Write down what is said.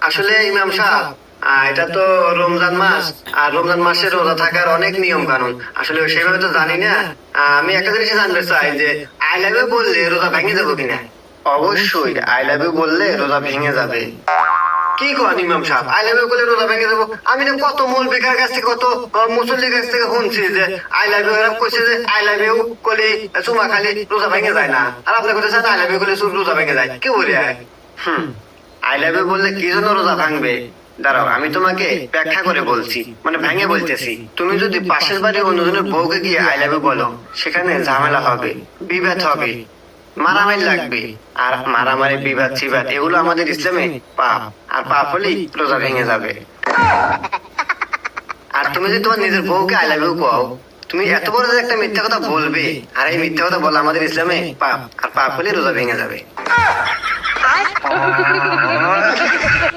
আসলে ইমাম সাহেব, এটা তো রমজান মাস, আর রমজান মাসে রোজা থাকার অনেক নিয়ম কানুন। আসলে সেভাবে তো জানি না। আমি একটা জিনিস জানতে চাই যে আই লাভ ইউ বললে রোজা ভেঙে যাবো কিনা? অবশ্যই আই লাভ ইউ বললে রোজা ভেঙে যাবে। কি করেন ইমাম সাহেব, আই লাভ ইউ বলে রোজা ভেঙে যাবো? আমি না কত মৌলবীর কাছ থেকে, কত মুসল্লির কাছ থেকে শুনছি যে আই লাভ ইউ, এরা কইছে যে আই লাভ ইউ কলি চুমা খালি রোজা ভেঙে যায় না, আর আপনি কথা আই লাভ ইউ কলি রোজা ভেঙে যায়। কি বলি? আই লাভ ইউ বললে কি জন্য রোজা ভাঙবে? দাঁড়াও, আমি তোমাকে ব্যাখ্যা করে বলছি, মানে ভেঙে বলতেছি। তুমি যদি পাশের বাড়ি অন্যজনের বউকে গিয়ে আই লাভ ইউ বলো, সেখানে ঝামেলা হবে, বিভেদ হবে, মারামারি লাগবে। আর মারামারি, বিবাদ চিবাদ এগুলো আমাদের ইসলামে পাপ, আর পাপ হলেই রোজা ভেঙে যাবে। আর তুমি যদি তোমার নিজের বউকে আই লাভ ইউ কও, তুমি এত বড় যে একটা মিথ্যা কথা বলবে, আর এই মিথ্যা কথা বলা আমাদের ইসলামে পাপ, আর পাপ হলে রোজা ভেঙে যাবে।